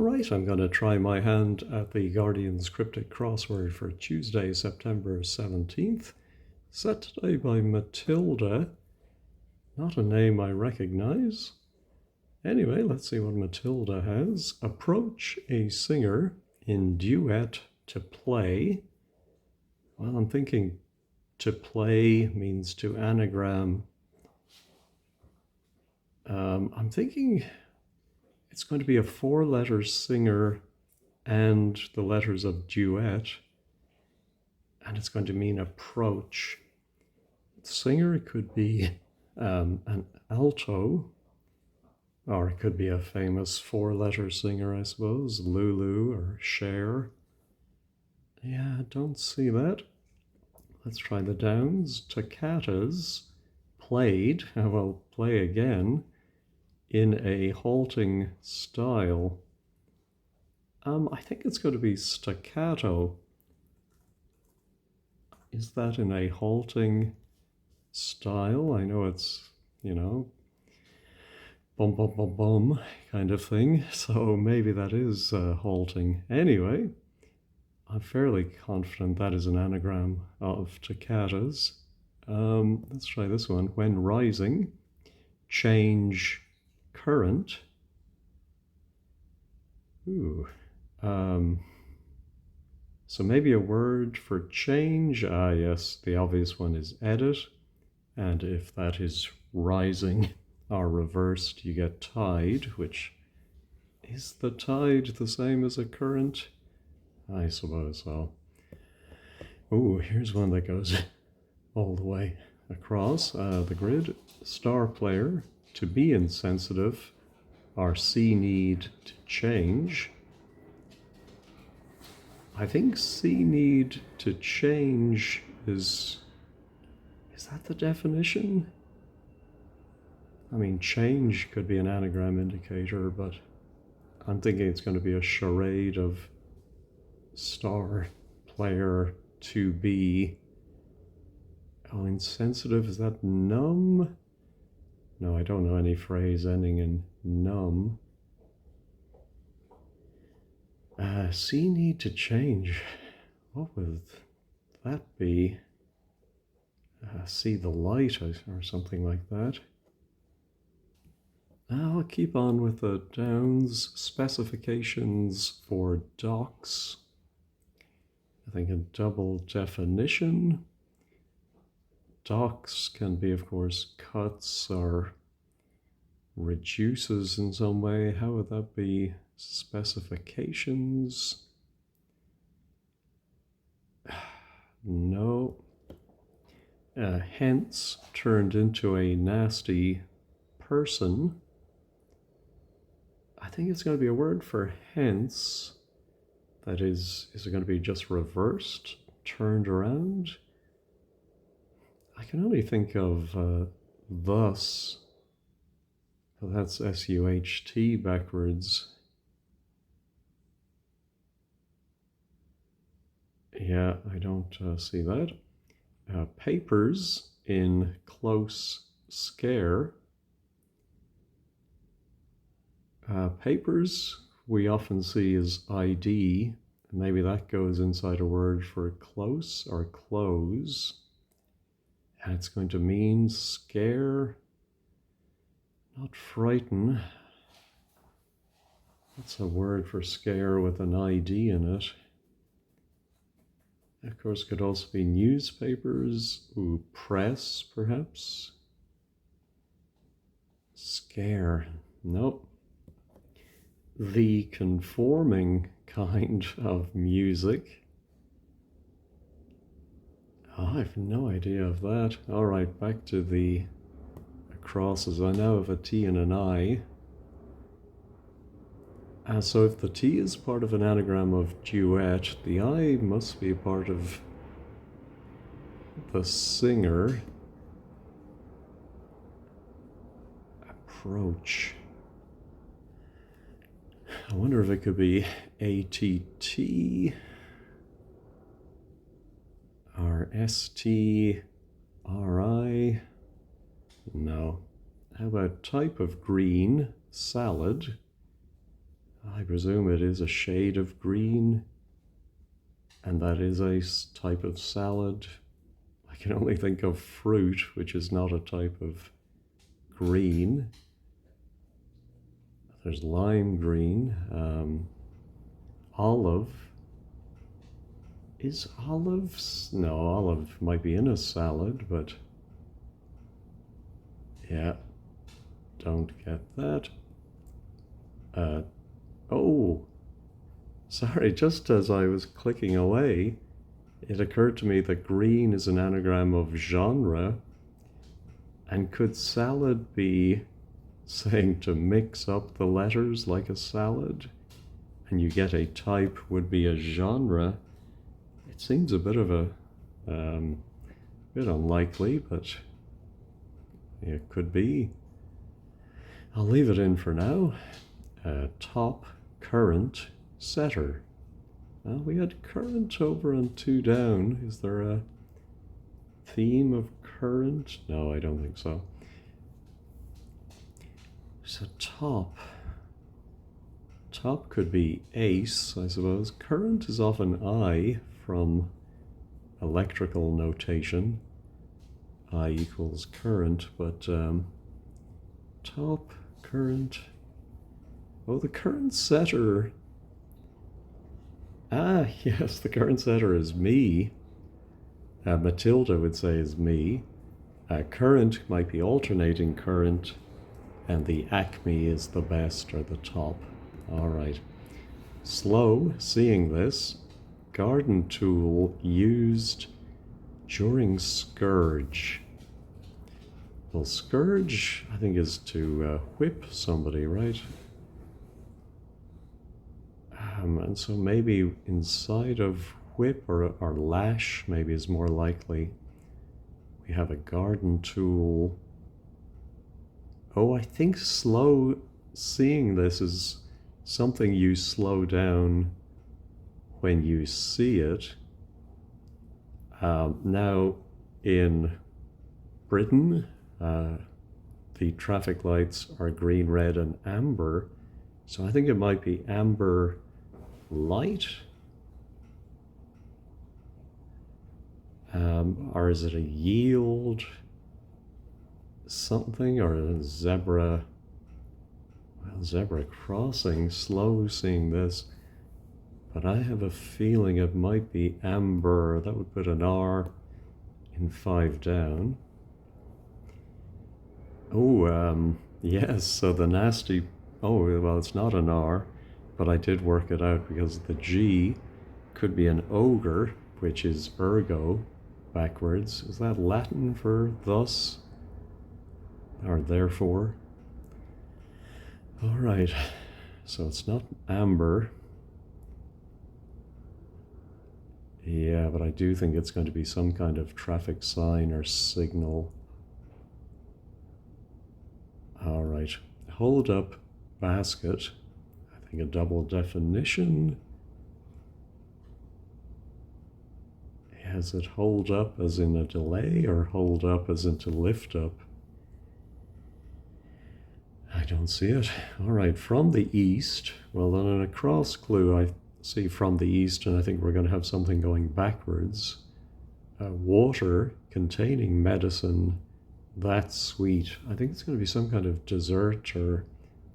Alright, I'm going to try my hand at the Guardian's Cryptic Crossword for Tuesday, September 17th. Set today by Matilda. Not a name I recognize. Anyway, let's see what Matilda has. Approach a singer in duet to play. Well, I'm thinking to play means to anagram. I'm thinking it's going to be a four-letter singer and the letters of duet, and it's going to mean approach. The singer could be an alto, or it could be a famous four-letter singer, I suppose, Lulu or Cher. Yeah, I don't see that. Let's try the downs. Toccatas, played, well, play again, in a halting style. I think it's going to be staccato. Is that in a halting style? I know it's, bum bum bum bum kind of thing, so maybe that is halting. Anyway, I'm fairly confident that is an anagram of toccatas. Let's try this one. When rising, change current. Ooh. So maybe a word for change. Yes, the obvious one is edit. And if that is rising or reversed, you get tide, which is the tide the same as a current? I suppose so. Ooh, here's one that goes all the way across the grid. Star player, to be insensitive, or see need to change. I think see need to change is that the definition? I mean, change could be an anagram indicator, but I'm thinking it's going to be a charade of star player to be. Oh, insensitive, is that numb? No, I don't know any phrase ending in numb. See need to change. What would that be? See the light or something like that. I'll keep on with the downs. Specifications for docs. I think a double definition. Docs can be, of course, cuts or reduces in some way. How would that be? Specifications? No. Hence turned into a nasty person. I think it's going to be a word for hence. That is it going to be just reversed, turned around? I can only think of thus. Well, that's S-U-H-T backwards. Yeah, I don't see that. Papers in close scare. Papers we often see as ID. Maybe that goes inside a word for close or close. And it's going to mean scare, not frighten. That's a word for scare with an ID in it. Of course, could also be newspapers. Ooh, press, perhaps. Scare. Nope. The conforming kind of music. Oh, I have no idea of that. All right, back to the crosses. I now have a T and an I. So if the T is part of an anagram of duet, the I must be part of the singer. Approach. I wonder if it could be ATT or STRI. No. How about type of green? Salad. I presume it is a shade of green, and that is a type of salad. I can only think of fruit, which is not a type of green. There's lime green, olive. Is olives? No, olive might be in a salad, but yeah, don't get that. Oh, sorry, just as I was clicking away, it occurred to me that green is an anagram of genre, and could salad be saying to mix up the letters like a salad, and you get a type would be a genre? It seems a bit of a bit unlikely, but it could be. I'll leave it in for now. Top, current, setter. We had current over on 2 down. Is there a theme of current? No, I don't think so. So top. Top could be ace, I suppose. Current is often I from electrical notation. I equals current, but top, current. Oh, the current setter. Ah, yes, the current setter is me. Matilda would say is me. Current might be alternating current, and the acme is the best or the top. All right. Slow, seeing this. Garden tool used during scourge. Well, scourge, I think, is to whip somebody, right? And so maybe inside of whip or lash maybe is more likely. We have a garden tool. Oh, I think slow, seeing this is something you slow down when you see it. Now in Britain, the traffic lights are green, red, and amber. So I think it might be amber light. Or is it a yield something, or a zebra? Well, zebra crossing, slow seeing this. But I have a feeling it might be amber. That would put an R in 5 down. Oh, yes, so the nasty, oh, well, it's not an R, but I did work it out because the G could be an ogre, which is ergo backwards. Is that Latin for thus or therefore? All right, so it's not amber. Yeah, but I do think it's going to be some kind of traffic sign or signal. All right, hold up basket. I think a double definition. Has it hold up as in a delay or hold up as in to lift up? I don't see it. All right, from the east. Well, then in a cross clue, I see from the east, and I think we're going to have something going backwards. Water containing medicine, that's sweet. I think it's going to be some kind of dessert or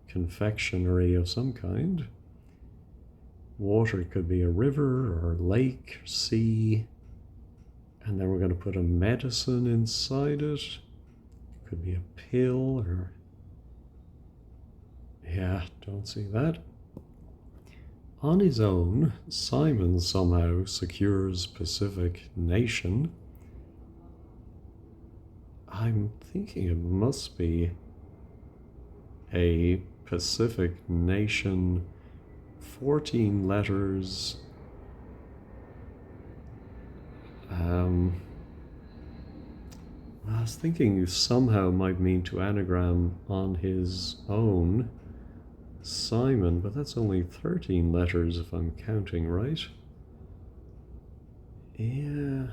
confectionery of some kind. Water could be a river or lake, sea. And then we're going to put a medicine inside it. It could be a pill or... Yeah, don't see that. On his own, Simon somehow secures Pacific Nation. I'm thinking it must be a Pacific Nation, 14 letters. I was thinking somehow might mean to anagram on his own, Simon, but that's only 13 letters if I'm counting right. Yeah.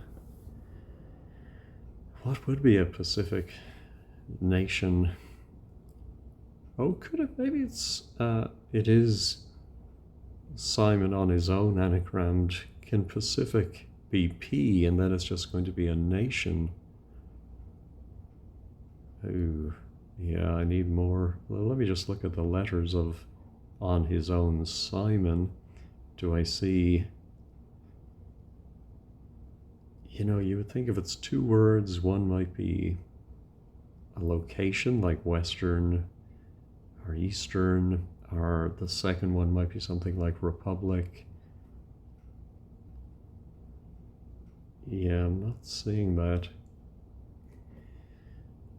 What would be a Pacific Nation? Oh, could it? Maybe it's, it is Simon on his own anagrammed. Can Pacific be P, and then it's just going to be a nation? Ooh, yeah, I need more. Well, let me just look at the letters of on his own Simon. Do I see... You know, you would think if it's two words, one might be a location like Western or Eastern, or the second one might be something like Republic. Yeah, I'm not seeing that.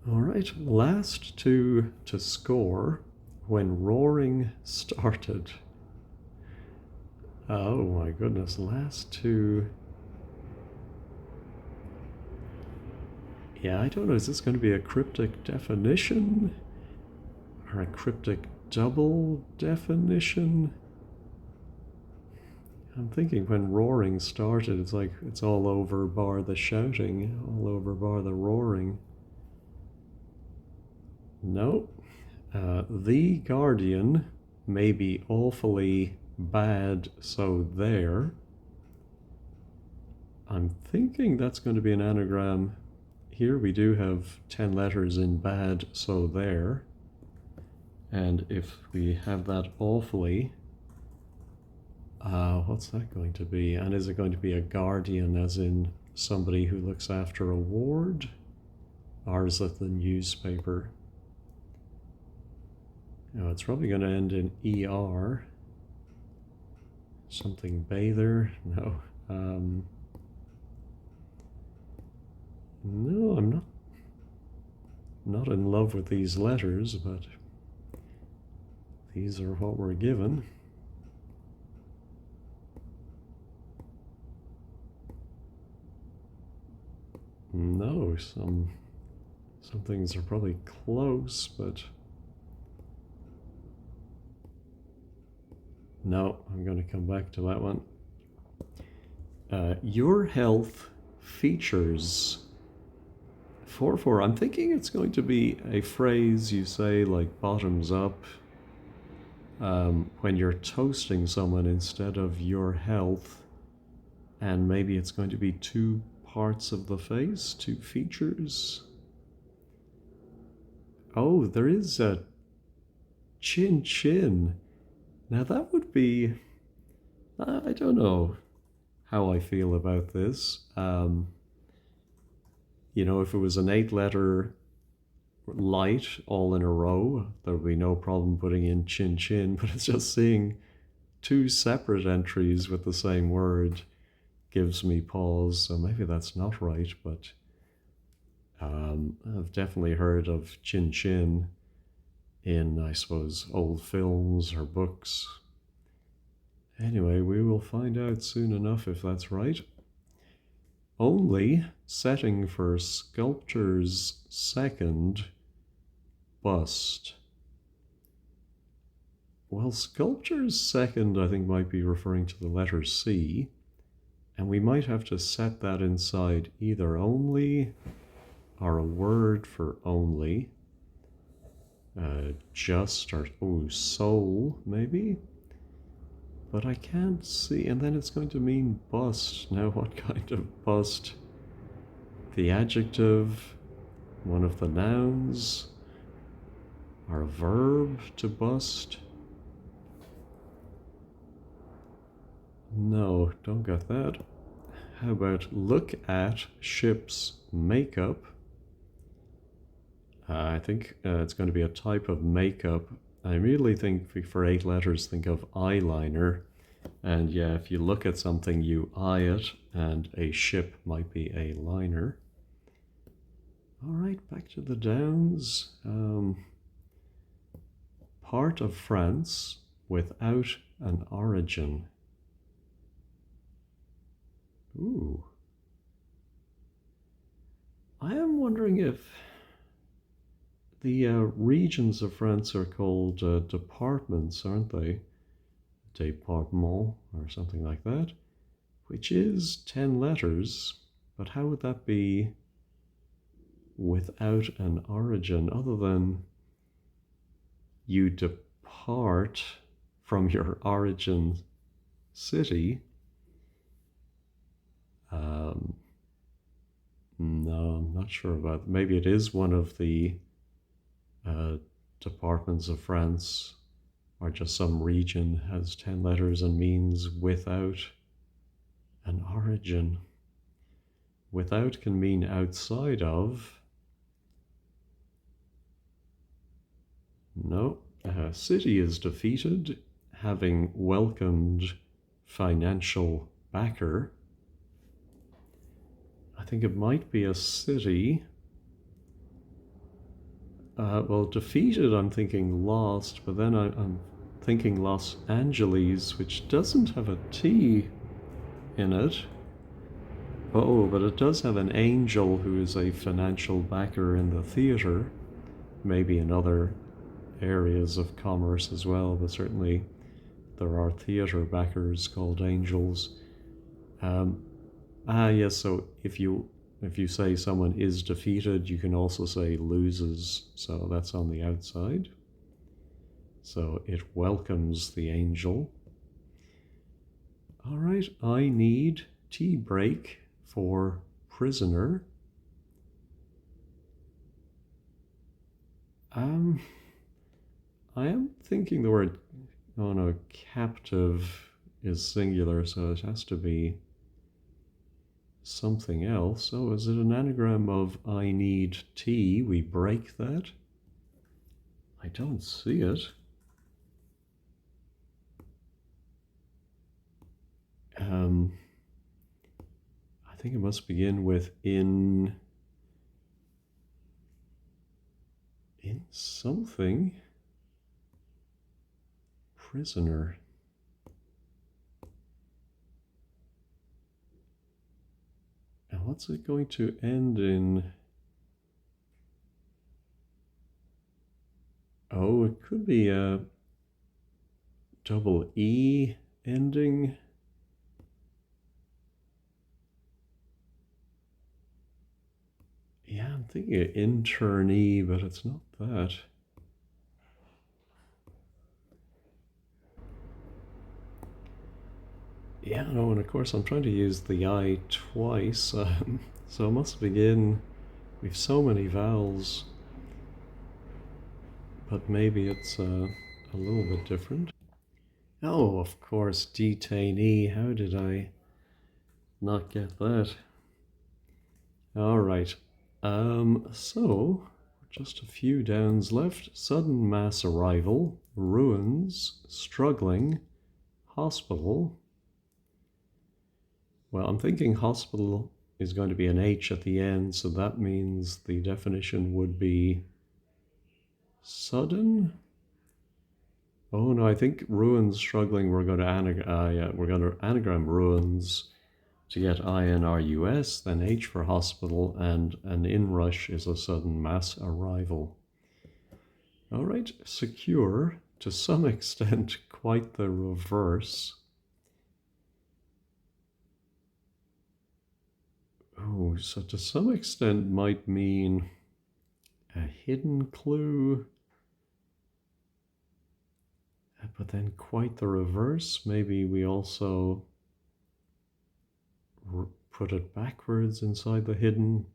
All right, last two to score. When roaring started. Oh my goodness, last two. Yeah, I don't know, is this going to be a cryptic definition? Or a cryptic double definition? I'm thinking when roaring started, it's like it's all over bar the shouting, all over bar the roaring. No. The Guardian may be awfully bad, so there. I'm thinking that's going to be an anagram. Here we do have 10 letters in bad, so there. And if we have that awfully, what's that going to be? And is it going to be a guardian, as in somebody who looks after a ward? Or is it the newspaper? No, it's probably going to end in ER. Something bather? No. No, I'm not in love with these letters, but these are what we're given. No, some things are probably close, but no, I'm going to come back to that one. Your health features 4-4. I'm thinking it's going to be a phrase you say like bottoms up when you're toasting someone instead of your health, and maybe it's going to be two parts of the face, two features. Oh, there is a chin chin. Now that would be, I don't know how I feel about this. You know, if it was an 8-letter light all in a row, there would be no problem putting in chin chin, but it's just seeing two separate entries with the same word gives me pause, so maybe that's not right, but I've definitely heard of chin chin in, I suppose, old films or books. Anyway, we will find out soon enough if that's right. Only setting for sculpture's second bust. Well, sculpture's second, I think, might be referring to the letter C, and we might have to set that inside either only or a word for only. Just or soul, maybe? But I can't see, and then it's going to mean bust. Now, what kind of bust? The adjective, one of the nouns, or a verb to bust? No, don't get that. How about look at ship's makeup? I think it's going to be a type of makeup. I immediately think for 8 letters, think of eyeliner. And yeah, if you look at something, you eye it, and a ship might be a liner. All right, back to the Downs. Part of France without an origin. Ooh. I am wondering if the regions of France are called departments, aren't they? Département or something like that, which is 10 letters, but how would that be without an origin other than you depart from your origin city. No, I'm not sure about. Maybe it is one of the uh, departments of France, or just some region has 10 letters and means without an origin. Without can mean outside of. No, city is defeated, having welcomed financial backer. I think it might be a city. Well, defeated, I'm thinking lost, but then I'm thinking Los Angeles, which doesn't have a T in it. Oh, but it does have an angel who is a financial backer in the theater, maybe in other areas of commerce as well, but certainly there are theater backers called angels. Yes, so if you say someone is defeated, you can also say loses, so that's on the outside. So it welcomes the angel. All right, I need tea break for prisoner. I am thinking the word, oh no, captive is singular, so it has to be something else. So is it an anagram of I need tea? We break that? I don't see it. I think it must begin with in something. Prisoner. And what's it going to end in? Oh, it could be a double E ending. Yeah, I'm thinking of internee, but it's not that. Yeah, no, and of course I'm trying to use the I twice, so it must begin. We've so many vowels, but maybe it's a little bit different. Oh, of course, detainee. How did I not get that? All right. So just a few downs left. Sudden mass arrival, ruins, struggling, hospital. Well, I'm thinking hospital is going to be an H at the end, so that means the definition would be sudden. Oh no, I think ruins, struggling. We're going to anagram ruins to get INRUS, then H for hospital, and an inrush is a sudden mass arrival. All right, secure, to some extent, quite the reverse. Oh, so to some extent might mean a hidden clue, but then quite the reverse. Maybe we also put it backwards inside the hidden.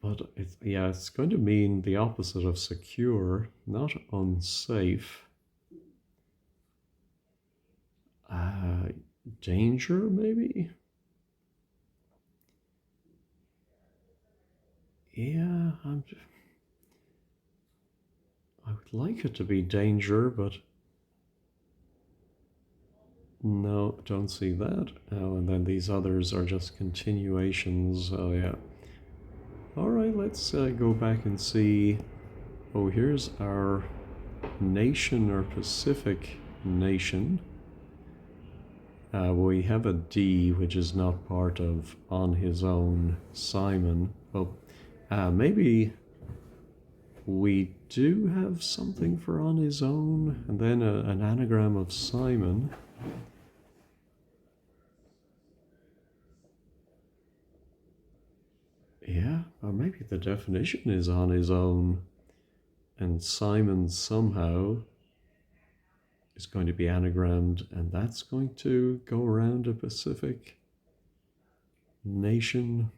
But it's going to mean the opposite of secure, not unsafe. Danger, maybe? Yeah, I would like it to be danger, but no, don't see that. Oh, and then these others are just continuations. Oh, yeah. All right, let's go back and see. Oh, here's our nation or Pacific nation. We have a D, which is not part of On His Own Simon. Well, maybe we do have something for On His Own, and then an anagram of Simon. Yeah, or maybe the definition is On His Own, and Simon somehow is going to be anagrammed, and that's going to go around a Pacific nation,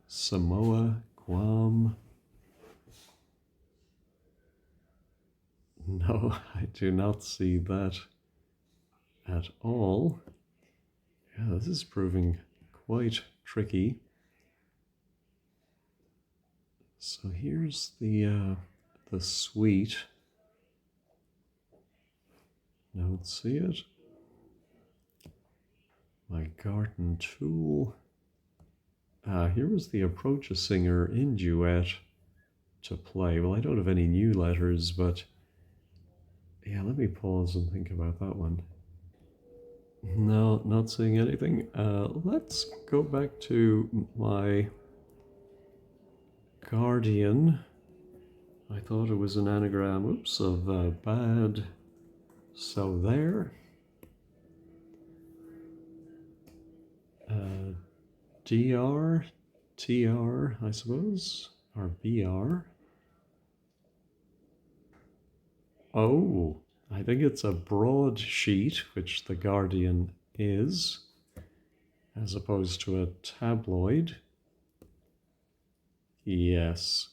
Samoa, Guam. No, I do not see that at all. Yeah, this is proving quite tricky. So here's the suite. Don't see it. My garden tool. Here was the approach a singer in duet to play. Well, I don't have any new letters, but yeah, let me pause and think about that one. No, not seeing anything. Let's go back to my guardian. I thought it was an anagram, oops, of bad. So there. DR, TR, I suppose, or BR. Oh, I think it's a broadsheet, which the Guardian is, as opposed to a tabloid. Yes,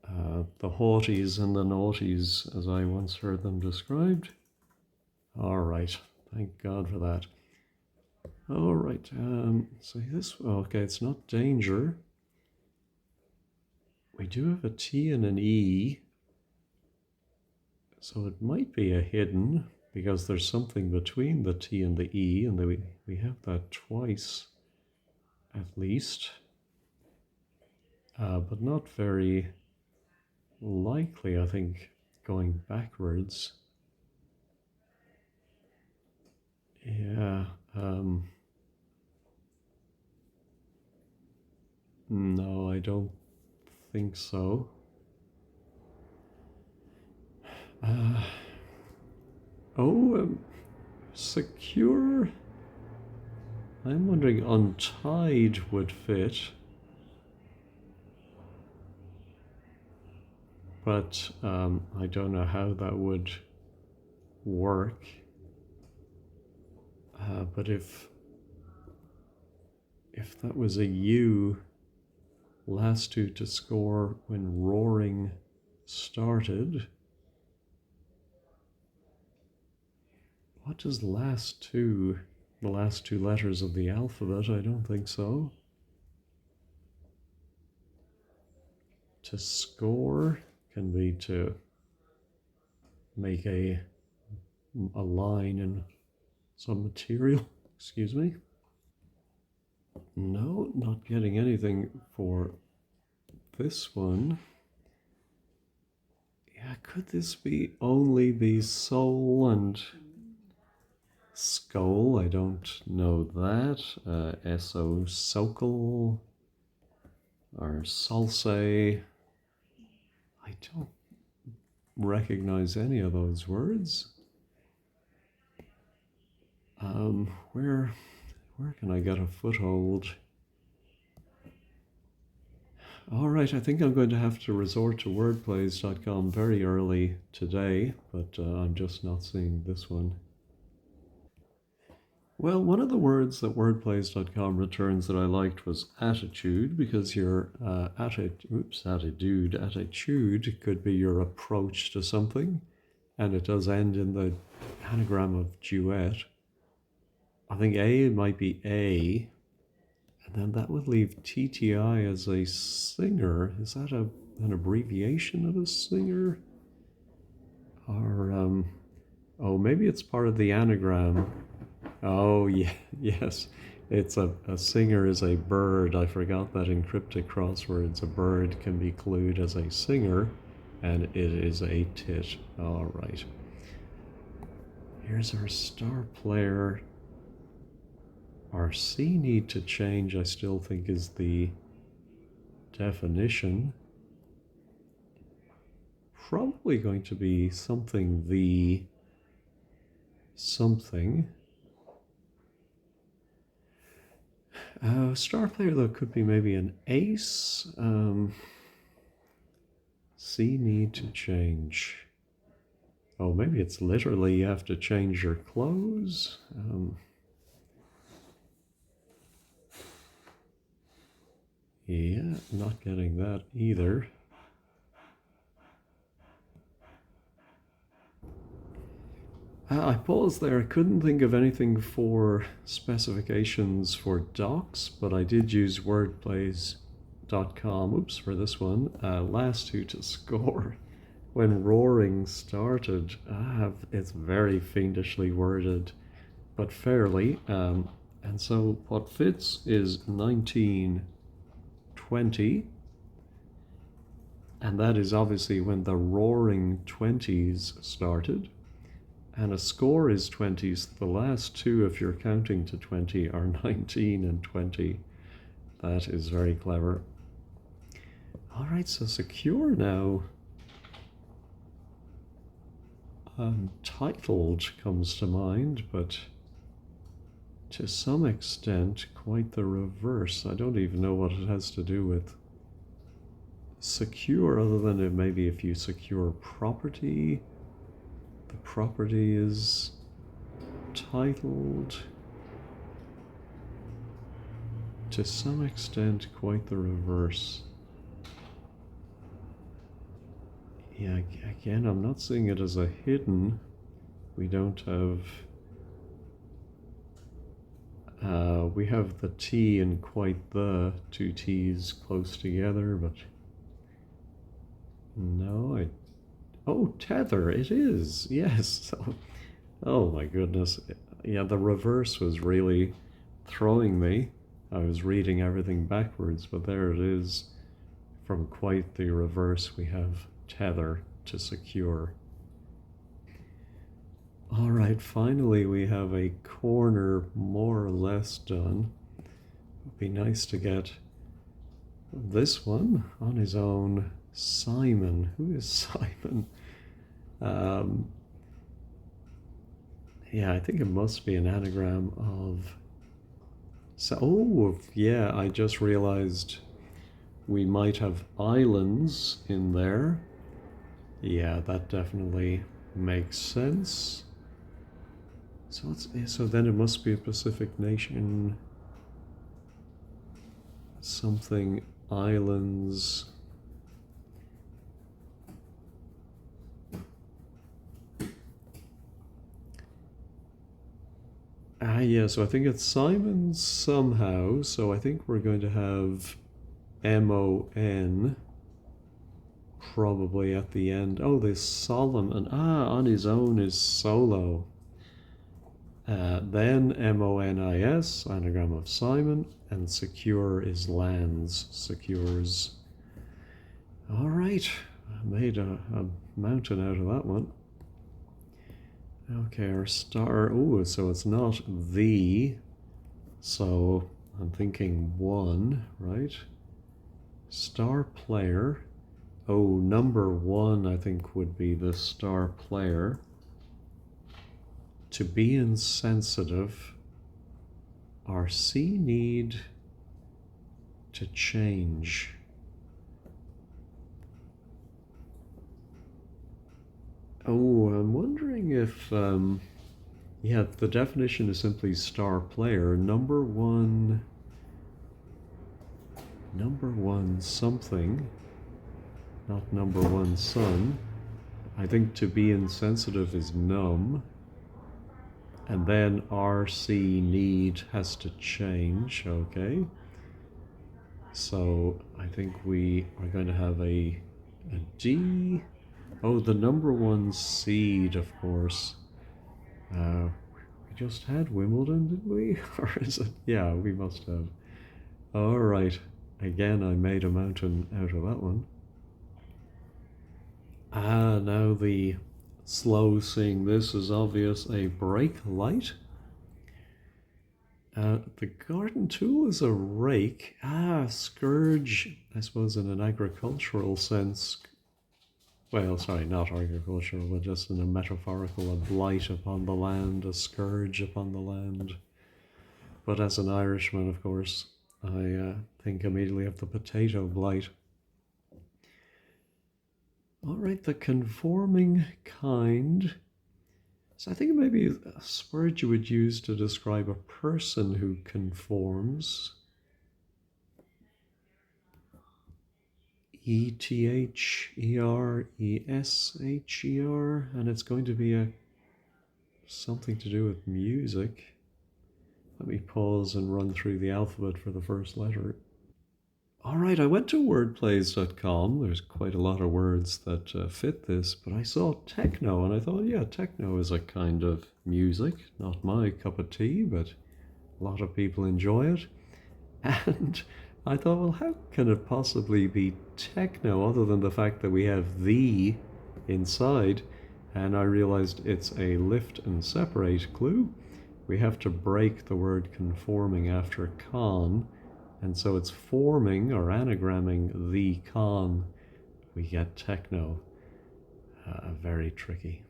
the haughties and the naughties, as I once heard them described. All right, thank God for that. All right, so this, okay, it's not danger. We do have a T and an E, so it might be a hidden, because there's something between the T and the E, and we have that twice at least, but not very likely, I think, going backwards. Yeah, no, I don't think so. Secure. I'm wondering untied would fit, but I don't know how that would work. But if that was a U, last two to score when roaring started. What does last two, the last two letters of the alphabet? I don't think so. To score can be to make a line in some material. Excuse me. No, not getting anything for this one. Yeah, could this be only the soul and skull? I don't know that. S-O, socle, or salsa. I don't recognize any of those words. Where can I get a foothold? All right, I think I'm going to have to resort to wordplays.com very early today, but I'm just not seeing this one. Well, one of the words that wordplays.com returns that I liked was attitude, because your attitude could be your approach to something, and it does end in the anagram of duet. I think A might be A, and then that would leave TTI as a singer. Is that an abbreviation of a singer? Or, oh, maybe it's part of the anagram. Oh, yeah, yes. It's a singer is a bird. I forgot that in Cryptic Crosswords, a bird can be clued as a singer, and it is a tit. All right. Here's our star player. Our C need to change, I still think, is the definition. Probably going to be something the something. Star player, though, could be maybe an ace. C need to change. Oh, maybe it's literally you have to change your clothes. Yeah, not getting that either. I paused there. I couldn't think of anything for specifications for docs, but I did use wordplays.com, oops, for this one. Last two to score. When roaring started, it's very fiendishly worded, but fairly. And so what fits is 1920, and that is obviously when the roaring 20s started. And a score is 20s. The last two, if you're counting to 20, are 19 and 20. That is very clever. All right, so secure now. Titled comes to mind, but to some extent, quite the reverse. I don't even know what it has to do with secure, other than it maybe if you secure property, the property is titled. To some extent, quite the reverse. Yeah, again, I'm not seeing it as a hidden. We don't have... we have the T and quite the, two T's close together, but... No, oh, tether, it is, yes. Oh my goodness. Yeah, the reverse was really throwing me. I was reading everything backwards, but there it is. From quite the reverse, we have tether, to secure. All right, finally we have a corner more or less done. It would be nice to get this one on his own. Simon. Who is Simon? Yeah, I think it must be an anagram of... So, oh, yeah, I just realized we might have islands in there. Yeah, that definitely makes sense. So then it must be a Pacific nation. Something islands. Yeah, so I think it's Simon somehow. So I think we're going to have M-O-N probably at the end. Oh, there's Solomon. On his own is solo. Then M-O-N-I-S, anagram of Simon, and secure is lands, secures. All right, I made a mountain out of that one. Okay, our star, oh, so it's not the, so I'm thinking one, right? Star player, oh, number one I think would be the star player. To be insensitive, our C need to change. Oh, I'm wondering if, yeah, the definition is simply star player. Number one something, not number one sun. I think to be insensitive is num. And then RC need has to change, okay? So I think we are going to have a D. Oh, the number one seed, of course. We just had Wimbledon, did we? Or is it? Yeah, we must have. All right. Again, I made a mountain out of that one. Now the slow seeing this is obvious. A brake light. The garden tool is a rake. Scourge, I suppose in an agricultural sense. Well, sorry, not agricultural, but just in a metaphorical, a blight upon the land, a scourge upon the land. But as an Irishman, of course, I think immediately of the potato blight. All right, the conforming kind. So I think maybe a word you would use to describe a person who conforms. Etheresher, and it's going to be something to do with music. Let me pause and run through the alphabet for the first letter. All right, I went to wordplays.com. There's quite a lot of words that fit this, but I saw techno and I thought, yeah, techno is a kind of music. Not my cup of tea, but a lot of people enjoy it. And I thought, well, how can it possibly be techno other than the fact that we have the inside? And I realized it's a lift and separate clue. We have to break the word conforming after con, and so it's forming or anagramming the con. We get techno. Very tricky.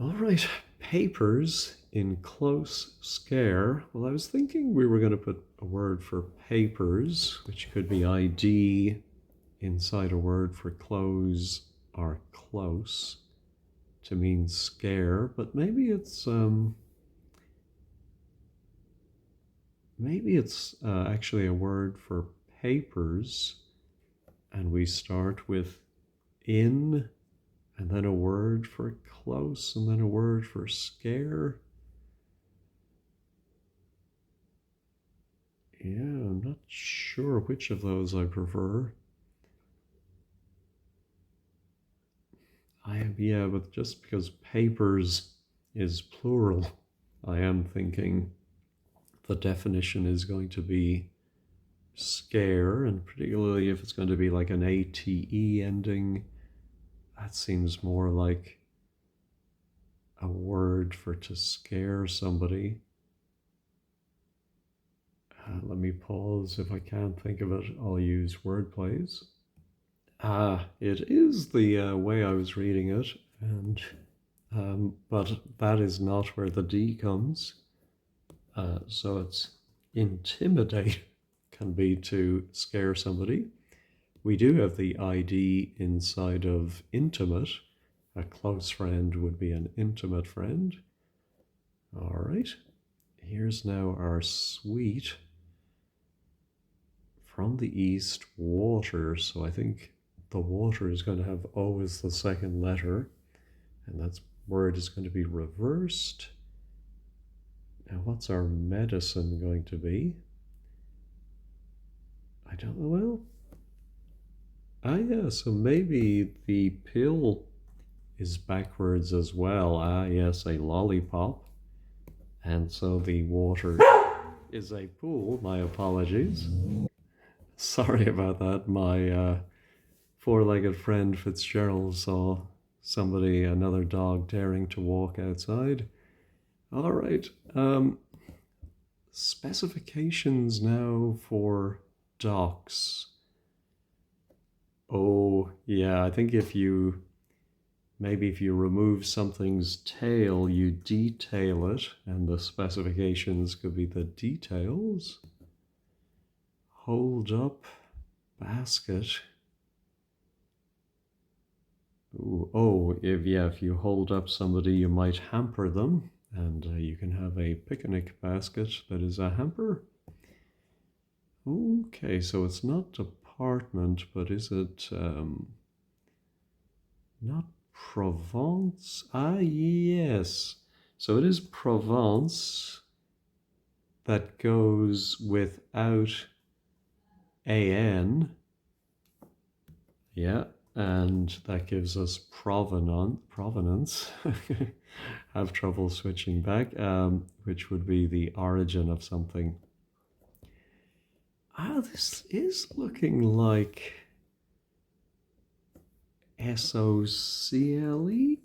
All right, papers in close scare. Well, I was thinking we were going to put a word for papers, which could be ID inside a word for close or close to mean scare, but maybe it's actually a word for papers, and we start with in, and then a word for close, and then a word for scare. Yeah, I'm not sure which of those I prefer. Yeah, but just because papers is plural, I am thinking the definition is going to be scare, and particularly if it's going to be like an ATE ending, that seems more like a word for to scare somebody. Let me pause. If I can't think of it, I'll use word plays. It is the way I was reading it, and but that is not where the D comes. So it's intimidate can be to scare somebody. We do have the ID inside of intimate. A close friend would be an intimate friend. All right, here's now our sweet. From the east, water. So I think the water is going to have O as the second letter, and that word is going to be reversed. Now, what's our medicine going to be? I don't know. Well, yeah, so maybe the pill is backwards as well. Yes, a lollipop. And so the water is a pool. My apologies. Sorry about that. My four-legged friend Fitzgerald saw another dog, daring to walk outside. All right. Specifications now for docks. Oh, yeah, I think if you remove something's tail, you detail it, and the specifications could be the details. Hold up, basket. Ooh, if you hold up somebody, you might hamper them, and you can have a picnic basket that is a hamper. Okay, so it's not department, but is it not Provence? Yes. So it is Provence that goes without an. Yeah, and that gives us provenance. Have trouble switching back, which would be the origin of something. This is looking like SOCLE.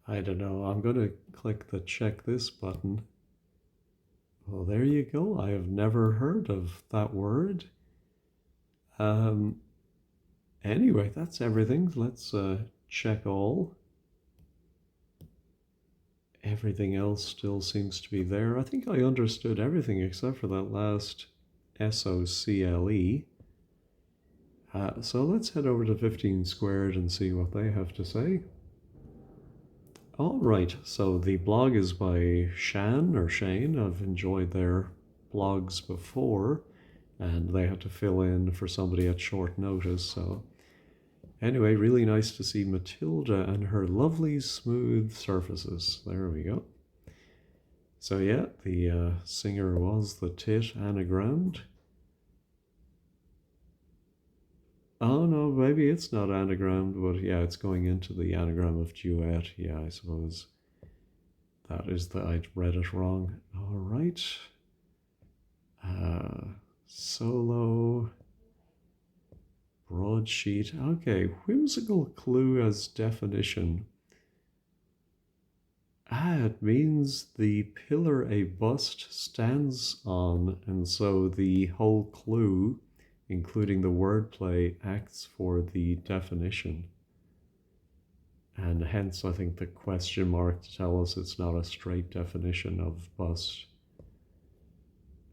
I don't know. I'm going to click the check this button. Well, there you go. I have never heard of that word. Anyway, that's everything. Let's check all. Everything else still seems to be there. I think I understood everything except for that last SOCLE. So let's head over to 15Squared and see what they have to say. All right, so the blog is by Shan or Shane. I've enjoyed their blogs before, and they had to fill in for somebody at short notice. So anyway, really nice to see Matilda and her lovely smooth surfaces. There we go. So yeah, the singer was the tit anagrammed. Oh no, maybe it's not anagrammed, but yeah, it's going into the anagram of duet. Yeah, I suppose that is that I'd read it wrong. All right. Solo broadsheet. Okay, whimsical clue as definition. It means the pillar a bust stands on, and so the whole clue, including the wordplay, acts for the definition. And hence, I think the question mark to tell us it's not a straight definition of bust.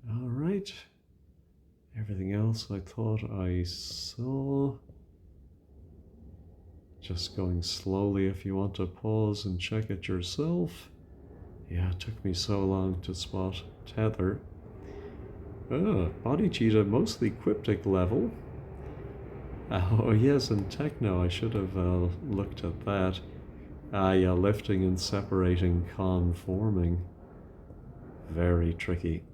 All right. Everything else I thought I saw. Just going slowly if you want to pause and check it yourself. Yeah, it took me so long to spot tether. Body cheetah, mostly cryptic level. Oh yes, and techno, I should have looked at that. Yeah, lifting and separating, conforming. Very tricky.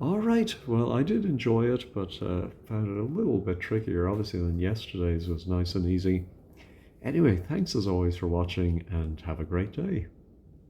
All right, well, I did enjoy it, but found it a little bit trickier, obviously, than yesterday's was nice and easy. Anyway, thanks as always for watching, and have a great day.